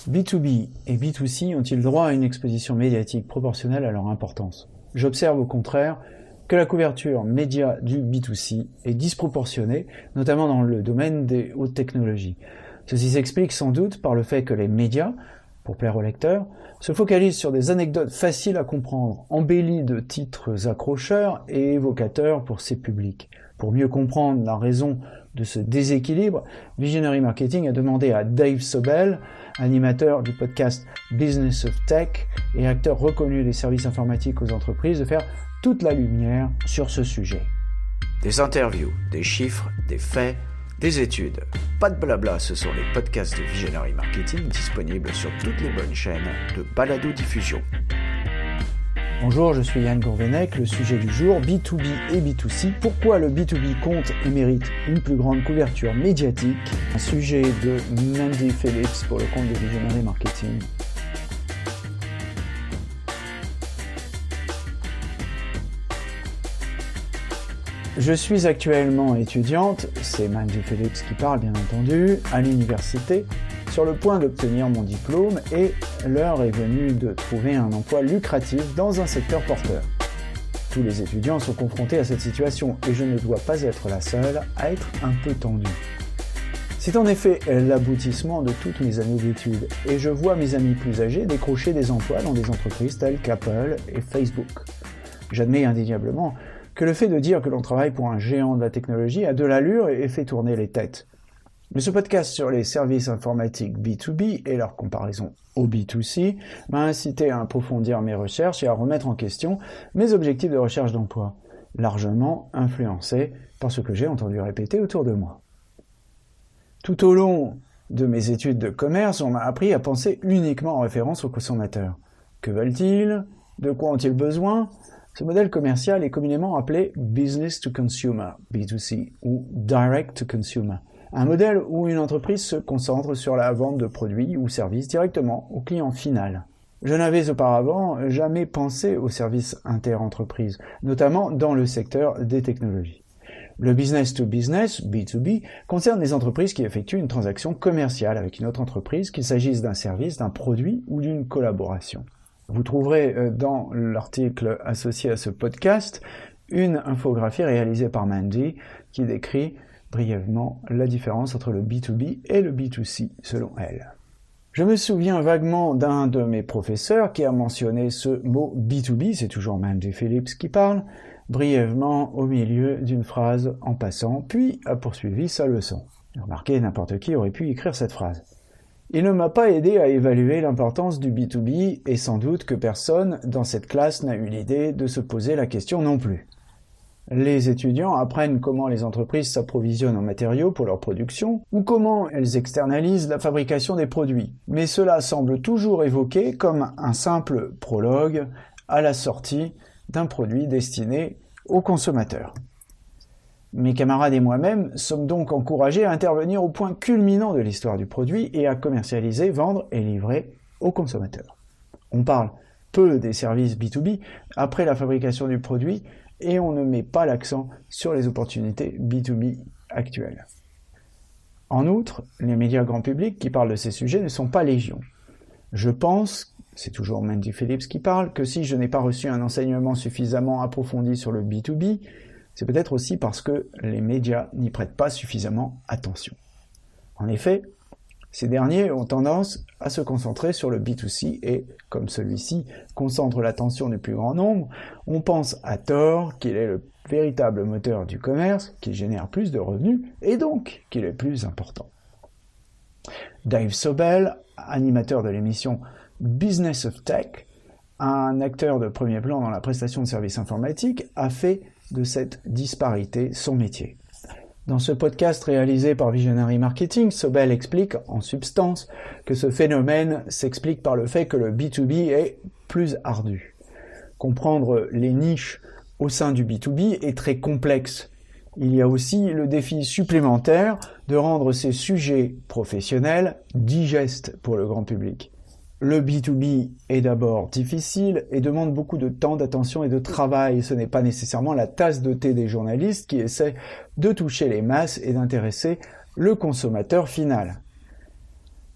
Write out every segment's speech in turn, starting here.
B2B et B2C ont-ils droit à une exposition médiatique proportionnelle à leur importance? J'observe au contraire que la couverture média du B2C est disproportionnée, notamment dans le domaine des hautes technologies. Ceci s'explique sans doute par le fait que les médias, pour plaire au lecteur, se focalisent sur des anecdotes faciles à comprendre, embellies de titres accrocheurs et évocateurs pour ces publics. Pour mieux comprendre la raison de ce déséquilibre, Visionary Marketing a demandé à Dave Sobel, animateur du podcast Business of Tech et acteur reconnu des services informatiques aux entreprises, de faire toute la lumière sur ce sujet. Des interviews, des chiffres, des faits, des études. Pas de blabla, ce sont les podcasts de Visionary Marketing disponibles sur toutes les bonnes chaînes de balado-diffusion. Bonjour, je suis Yann Gourvenec. Le sujet du jour, B2B et B2C. Pourquoi le B2B compte et mérite une plus grande couverture médiatique? Un sujet de Mandy Phillips pour le compte de Visionary Marketing. Je suis actuellement étudiante, c'est Mandy Phillips qui parle bien entendu, à l'université, sur le point d'obtenir mon diplôme et l'heure est venue de trouver un emploi lucratif dans un secteur porteur. Tous les étudiants sont confrontés à cette situation et je ne dois pas être la seule à être un peu tendue. C'est en effet l'aboutissement de toutes mes années d'études et je vois mes amis plus âgés décrocher des emplois dans des entreprises telles qu'Apple et Facebook. J'admets indéniablement que le fait de dire que l'on travaille pour un géant de la technologie a de l'allure et fait tourner les têtes. Mais ce podcast sur les services informatiques B2B et leur comparaison au B2C m'a incité à approfondir mes recherches et à remettre en question mes objectifs de recherche d'emploi, largement influencés par ce que j'ai entendu répéter autour de moi. Tout au long de mes études de commerce, on m'a appris à penser uniquement en référence aux consommateurs. Que veulent-ils? De quoi ont-ils besoin? Ce modèle commercial est communément appelé Business to Consumer, B2C, ou Direct to Consumer. Un modèle où une entreprise se concentre sur la vente de produits ou services directement au client final. Je n'avais auparavant jamais pensé aux services inter-entreprises, notamment dans le secteur des technologies. Le business to business, B2B, concerne les entreprises qui effectuent une transaction commerciale avec une autre entreprise, qu'il s'agisse d'un service, d'un produit ou d'une collaboration. Vous trouverez dans l'article associé à ce podcast une infographie réalisée par Mandy qui décrit brièvement la différence entre le B2B et le B2C selon elle. Je me souviens vaguement d'un de mes professeurs qui a mentionné ce mot B2B, c'est toujours Mandy Phillips qui parle, brièvement au milieu d'une phrase en passant, puis a poursuivi sa leçon. Remarquez, n'importe qui aurait pu écrire cette phrase. Il ne m'a pas aidé à évaluer l'importance du B2B et sans doute que personne dans cette classe n'a eu l'idée de se poser la question non plus. Les étudiants apprennent comment les entreprises s'approvisionnent en matériaux pour leur production ou comment elles externalisent la fabrication des produits. Mais cela semble toujours évoqué comme un simple prologue à la sortie d'un produit destiné aux consommateurs. Mes camarades et moi-même sommes donc encouragés à intervenir au point culminant de l'histoire du produit et à commercialiser, vendre et livrer aux consommateurs. On parle peu des services B2B après la fabrication du produit et on ne met pas l'accent sur les opportunités B2B actuelles. En outre, les médias grand public qui parlent de ces sujets ne sont pas légion. Je pense, c'est toujours Mandy Phillips qui parle, que si je n'ai pas reçu un enseignement suffisamment approfondi sur le B2B, c'est peut-être aussi parce que les médias n'y prêtent pas suffisamment attention. En effet, ces derniers ont tendance à se concentrer sur le B2C et, comme celui-ci concentre l'attention du plus grand nombre, on pense à tort qu'il est le véritable moteur du commerce, qui génère plus de revenus et donc qu'il est plus important. Dave Sobel, animateur de l'émission Business of Tech, un acteur de premier plan dans la prestation de services informatiques, a fait de cette disparité son métier. Dans ce podcast réalisé par Visionary Marketing, Sobel explique en substance que ce phénomène s'explique par le fait que le B2B est plus ardu. Comprendre les niches au sein du B2B est très complexe. Il y a aussi le défi supplémentaire de rendre ces sujets professionnels digestes pour le grand public. Le B2B est d'abord difficile et demande beaucoup de temps, d'attention et de travail. Ce n'est pas nécessairement la tasse de thé des journalistes qui essaient de toucher les masses et d'intéresser le consommateur final.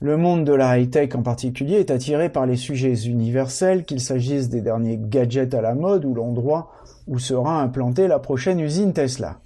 Le monde de la high-tech en particulier est attiré par les sujets universels, qu'il s'agisse des derniers gadgets à la mode ou l'endroit où sera implantée la prochaine usine Tesla.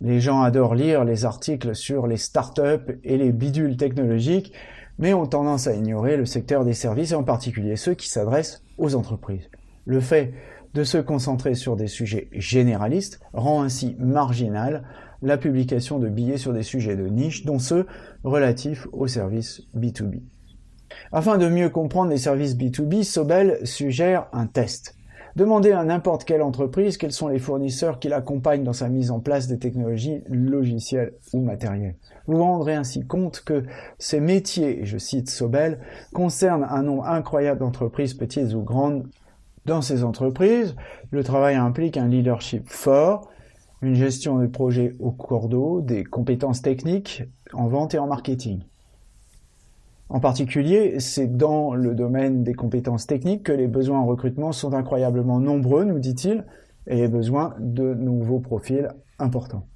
Les gens adorent lire les articles sur les startups et les bidules technologiques, mais ont tendance à ignorer le secteur des services et en particulier ceux qui s'adressent aux entreprises. Le fait de se concentrer sur des sujets généralistes rend ainsi marginale la publication de billets sur des sujets de niche, dont ceux relatifs aux services B2B. Afin de mieux comprendre les services B2B, Sobel suggère un test. Demandez à n'importe quelle entreprise quels sont les fournisseurs qui l'accompagnent dans sa mise en place des technologies logicielles ou matérielles. Vous vous rendrez ainsi compte que ces métiers, et je cite Sobel, concernent un nombre incroyable d'entreprises petites ou grandes. Dans ces entreprises, le travail implique un leadership fort, une gestion de projets au cordeau, des compétences techniques en vente et en marketing. En particulier, c'est dans le domaine des compétences techniques que les besoins en recrutement sont incroyablement nombreux, nous dit-il, et les besoins de nouveaux profils importants.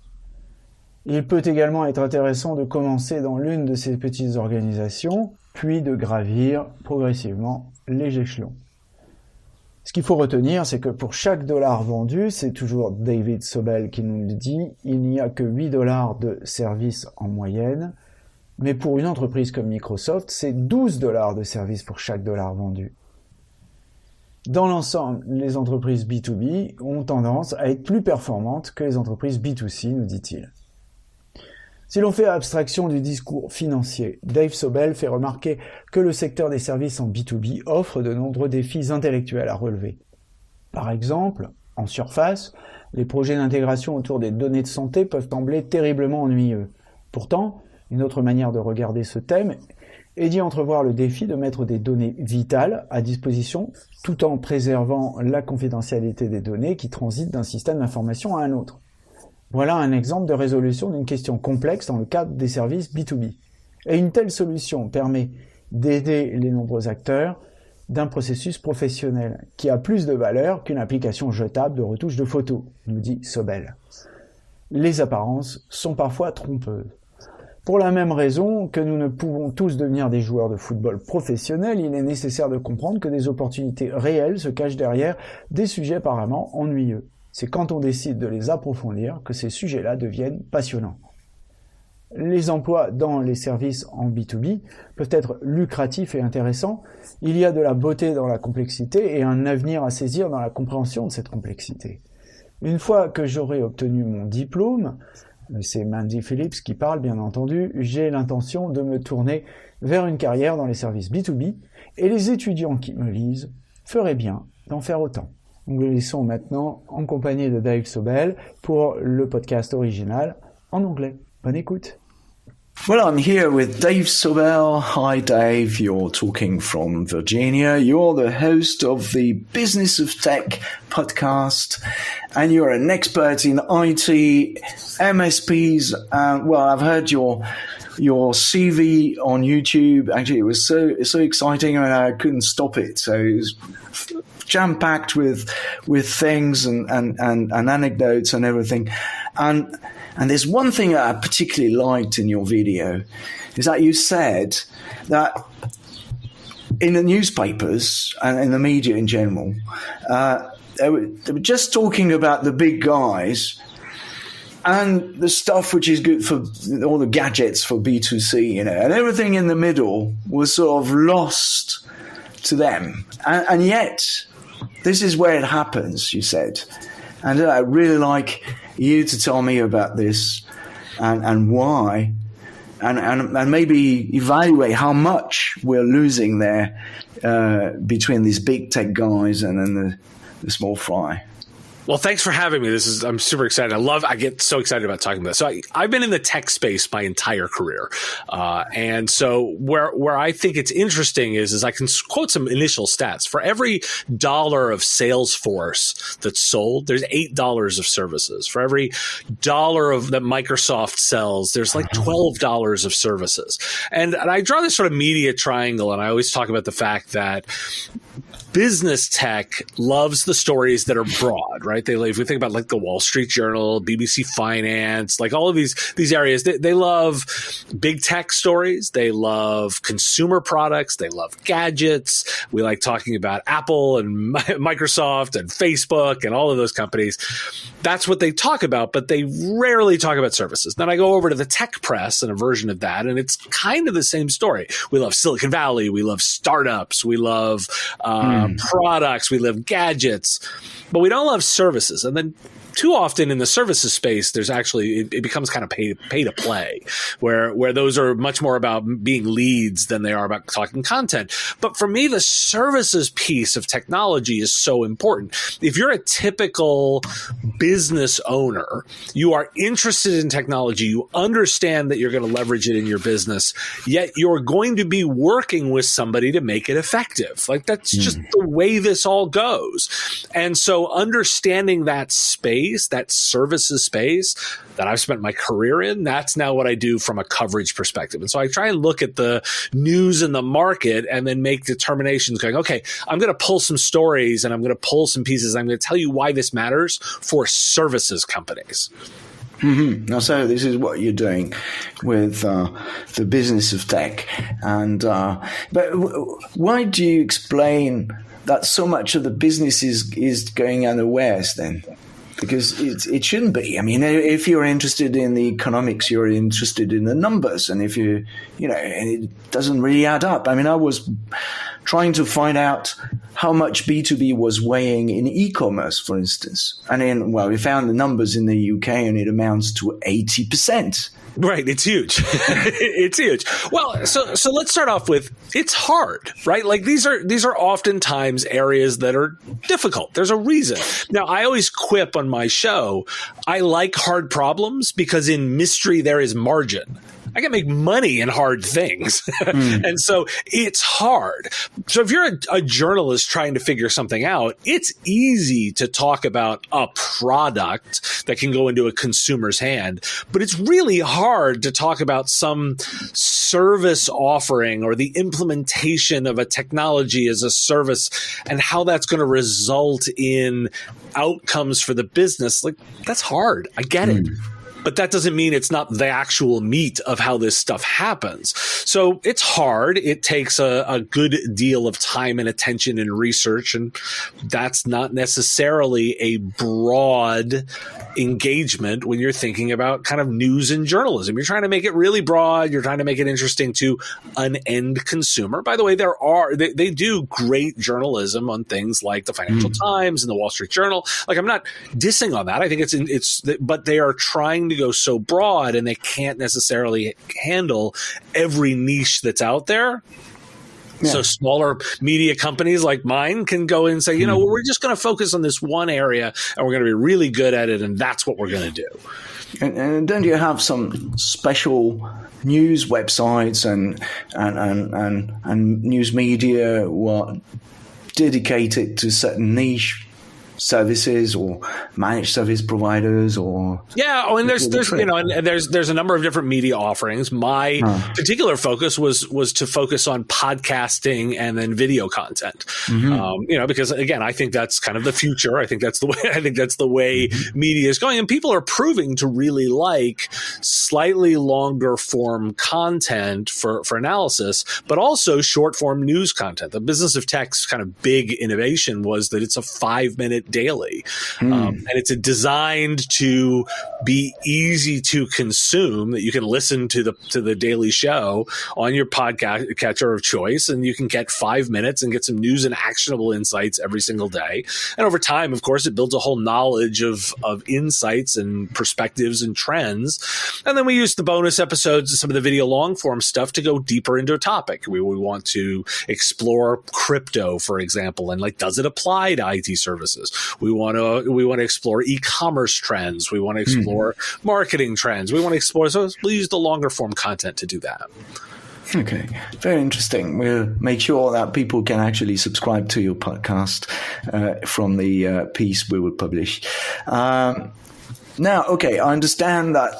Il peut également être intéressant de commencer dans l'une de ces petites organisations, puis de gravir progressivement les échelons. Ce qu'il faut retenir, c'est que pour chaque dollar vendu, c'est toujours David Sobel qui nous le dit, il n'y a que 8 $ de service en moyenne, mais pour une entreprise comme Microsoft, c'est 12 $ de service pour chaque dollar vendu. Dans l'ensemble, les entreprises B2B ont tendance à être plus performantes que les entreprises B2C, nous dit-il. Si l'on fait abstraction du discours financier, Dave Sobel fait remarquer que le secteur des services en B2B offre de nombreux défis intellectuels à relever. Par exemple, en surface, les projets d'intégration autour des données de santé peuvent sembler terriblement ennuyeux. Pourtant, une autre manière de regarder ce thème est d'y entrevoir le défi de mettre des données vitales à disposition tout en préservant la confidentialité des données qui transitent d'un système d'information à un autre. Voilà un exemple de résolution d'une question complexe dans le cadre des services B2B. Et une telle solution permet d'aider les nombreux acteurs d'un processus professionnel qui a plus de valeur qu'une application jetable de retouche de photos, nous dit Sobel. Les apparences sont parfois trompeuses. Pour la même raison que nous ne pouvons tous devenir des joueurs de football professionnels, il est nécessaire de comprendre que des opportunités réelles se cachent derrière des sujets apparemment ennuyeux. C'est quand on décide de les approfondir que ces sujets-là deviennent passionnants. Les emplois dans les services en B2B peuvent être lucratifs et intéressants. Il y a de la beauté dans la complexité et un avenir à saisir dans la compréhension de cette complexité. Une fois que j'aurai obtenu mon diplôme, c'est Mandy Phillips qui parle bien entendu, j'ai l'intention de me tourner vers une carrière dans les services B2B et les étudiants qui me lisent feraient bien d'en faire autant. Nous les laissons maintenant en compagnie de Dave Sobel pour le podcast original en anglais. Bonne écoute. Well, I'm here with Dave Sobel. Hi, Dave. You're talking from Virginia. You're the host of the Business of Tech podcast, and you're an expert in IT, MSPs. Well, I've heard your CV on YouTube. Actually, it was so exciting, and I couldn't stop it. So it was jam-packed with things and anecdotes and everything. And there's one thing that I particularly liked in your video is that you said that in the newspapers and in the media in general, they were just talking about the big guys and the stuff which is good for all the gadgets for B2C, you know, and everything in the middle was sort of lost to them. And yet, this is where it happens, you said. And I'd really like you to tell me about this and why, and maybe evaluate how much we're losing there between these big tech guys and then the small fry. Well, thanks for having me. I'm super excited. I get so excited about talking about this. So I've been in the tech space my entire career. And so where I think it's interesting is I can quote some initial stats. For every $1 of Salesforce that's sold, there's $8 of services. For every $1 that Microsoft sells, there's like $12 of services. And I draw this sort of media triangle, and I always talk about the fact that business tech loves the stories that are broad, right? If we think about like the Wall Street Journal, BBC Finance, like all of these areas, they love big tech stories. They love consumer products. They love gadgets. We like talking about Apple and Microsoft and Facebook and all of those companies. That's what they talk about, but they rarely talk about services. Then I go over to the tech press and a version of that, and it's kind of the same story. We love Silicon Valley. We love startups. We love products. We love gadgets, but we don't love services. And then too often in the services space, there's actually it becomes kind of pay to play, where those are much more about being leads than they are about talking content. But for me, the services piece of technology is so important. If you're a typical business owner, you are interested in technology, you understand that you're going to leverage it in your business, yet you're going to be working with somebody to make it effective. Like that's just the way this all goes. And so understanding that space, that services space that I've spent my career in, that's now what I do from a coverage perspective. And so I try and look at the news in the market and then make determinations going, okay, I'm going to pull some stories and I'm going to pull some pieces. I'm going to tell you why this matters for services companies. Mm-hmm. Now, so this is what you're doing with the business of tech. And but why do you explain that so much of the business is going unawares then? Because it shouldn't be. I mean, if you're interested in the economics, you're interested in the numbers. And if and it doesn't really add up. I mean, I was trying to find out how much B2B was weighing in e-commerce, for instance. And then, we found the numbers in the UK and it amounts to 80%. Right. It's huge. It's huge. Well, so let's start off with it's hard, right? Like these are oftentimes areas that are difficult. There's a reason. Now, I always quip on my show, I like hard problems because in mystery there is margin. I can make money in hard things. And so it's hard. So if you're a journalist trying to figure something out, it's easy to talk about a product that can go into a consumer's hand, but it's really hard to talk about some service offering or the implementation of a technology as a service and how that's going to result in outcomes for the business. Like, that's hard. I get it. But that doesn't mean it's not the actual meat of how this stuff happens. So it's hard. It takes a good deal of time and attention and research. And that's not necessarily a broad engagement when you're thinking about kind of news and journalism. You're trying to make it really broad. You're trying to make it interesting to an end consumer. By the way, they do great journalism on things like the Financial Times and the Wall Street Journal. Like, I'm not dissing on that. I think but they are trying to go so broad and they can't necessarily handle every niche that's out there. Yeah. So smaller media companies like mine can go in and say, we're just going to focus on this one area and we're going to be really good at it. And that's what we're going to do. And don't you have some special news websites and news media who are dedicated to certain niche services or managed service providers or and there's a number of different media offerings. My particular focus was to focus on podcasting and then video content. Because again, I think that's kind of the future. I think that's the way media is going, and people are proving to really like slightly longer form content for analysis, but also short form news content. The business of tech's kind of big innovation was that it's a 5-minute daily. And it's designed to be easy to consume, that you can listen to the daily show on your podcast catcher of choice, and you can get 5 minutes and get some news and actionable insights every single day. And over time, of course, it builds a whole knowledge of insights and perspectives and trends. And then we use the bonus episodes and some of the video long form stuff to go deeper into a topic. We want to explore crypto, for example, and does it apply to IT services? We want to explore e-commerce trends. We want to explore marketing trends. We want to explore. So we'll use the longer form content to do that. Okay, very interesting. We'll make sure that people can actually subscribe to your podcast from the piece we will publish. Now, okay, I understand that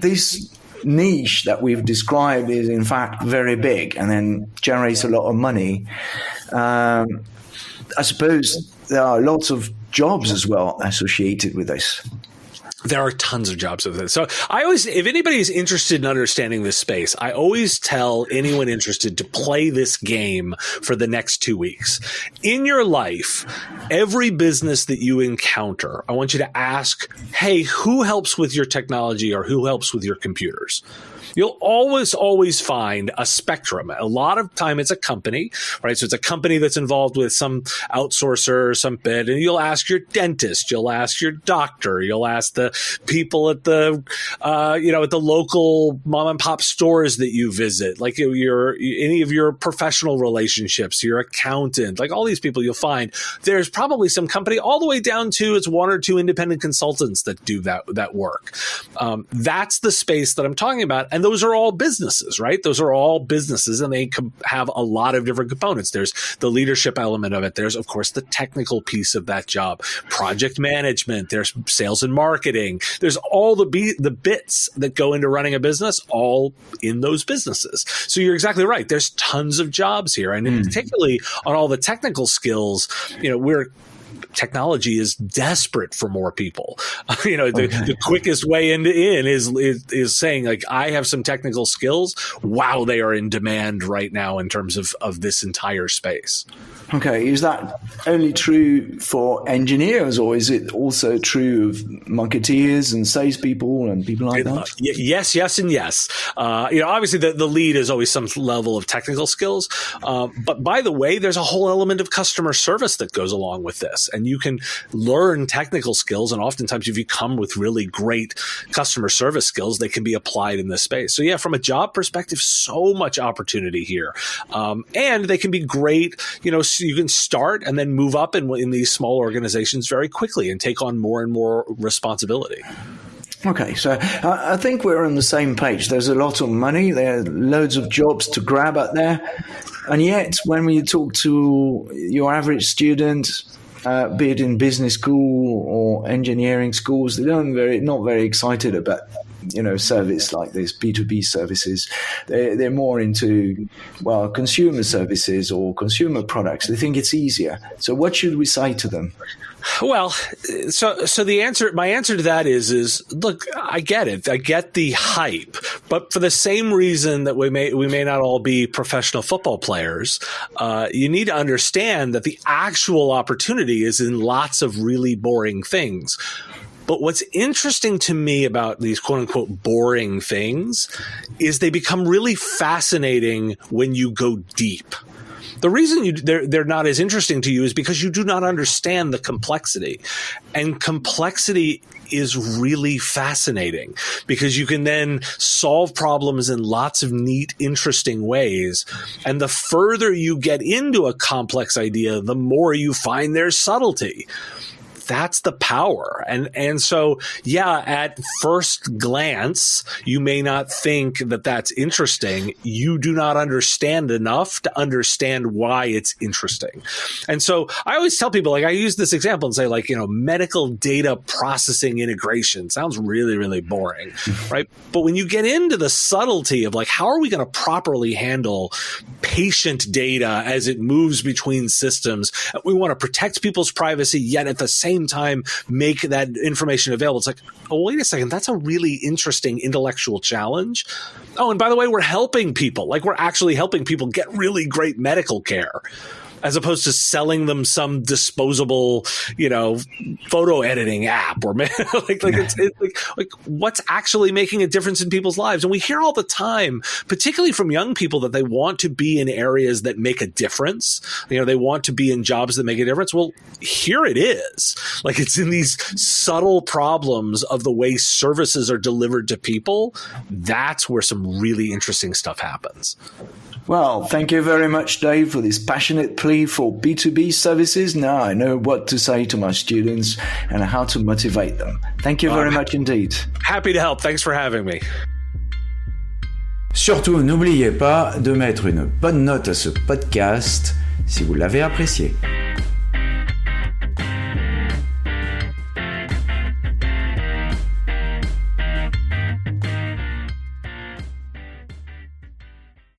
this niche that we've described is in fact very big and then generates a lot of money, I suppose there are lots of jobs as well associated with this. There are tons of jobs with it. So I always, if anybody is interested in understanding this space, I always tell anyone interested to play this game for the next 2 weeks. In your life, every business that you encounter, I want you to ask, hey, who helps with your technology or who helps with your computers? You'll always find a spectrum. A lot of time it's a company, right? So it's a company that's involved with some outsourcer or some bit, and you'll ask your dentist, you'll ask your doctor, you'll ask the people at the, at the local mom and pop stores that you visit, like any of your professional relationships, your accountant, like all these people you'll find. There's probably some company all the way down to it's one or two independent consultants that do that work. That's the space that I'm talking about. And those are all businesses, right? Those are all businesses, and they have a lot of different components. There's the leadership element of it. There's, of course, the technical piece of that job, project management. There's sales and marketing. There's all the bits that go into running a business, all in those businesses. So you're exactly right. There's tons of jobs here, and particularly on all the technical skills, technology is desperate for more people. The quickest way in is saying, like, I have some technical skills. Wow, they are in demand right now in terms of this entire space. Okay, is that only true for engineers, or is it also true of marketeers and salespeople and people like that? Yes, and yes. Obviously the lead is always some level of technical skills. But by the way, there's a whole element of customer service that goes along with this. And you can learn technical skills, and oftentimes if you come with really great customer service skills, they can be applied in this space. So yeah, from a job perspective, so much opportunity here. And they can be great, you can start and then move up in these small organizations very quickly and take on more and more responsibility. Okay, so I think we're on the same page. There's a lot of money. There are loads of jobs to grab out there. And yet, when we talk to your average student, be it in business school or engineering schools, they're not very excited about service like this, B2B services. They're more into, consumer services or consumer products. They think it's easier. So what should we say to them? Well, so my answer to that is look, I get it. I get the hype, but for the same reason that we may not all be professional football players, you need to understand that the actual opportunity is in lots of really boring things. But what's interesting to me about these quote unquote boring things is they become really fascinating when you go deep. The reason they're not as interesting to you is because you do not understand the complexity. And complexity is really fascinating because you can then solve problems in lots of neat, interesting ways. And the further you get into a complex idea, the more you find there's subtlety. That's the power. And so, yeah, at first glance, you may not think that that's interesting. You do not understand enough to understand why it's interesting. And so I always tell people, like, I use this example and say, like, medical data processing integration sounds really, really boring, right? But when you get into the subtlety of, like, how are we going to properly handle patient data as it moves between systems? We want to protect people's privacy, yet at the same time make that information available. It's like, oh, wait a second, that's a really interesting intellectual challenge. Oh, and by the way, we're helping people. Like, we're actually helping people get really great medical care, as opposed to selling them some disposable, photo editing app or it's like what's actually making a difference in people's lives. And we hear all the time, particularly from young people, that they want to be in areas that make a difference. They want to be in jobs that make a difference. Well, here it is. Like, it's in these subtle problems of the way services are delivered to people. That's where some really interesting stuff happens. Well, thank you very much, Dave, for this passionate plea for B2B services. Now I know what to say to my students and how to motivate them. Thank you very much indeed. Happy to help. Thanks for having me. Surtout, n'oubliez pas de mettre une bonne note à ce podcast si vous l'avez apprécié.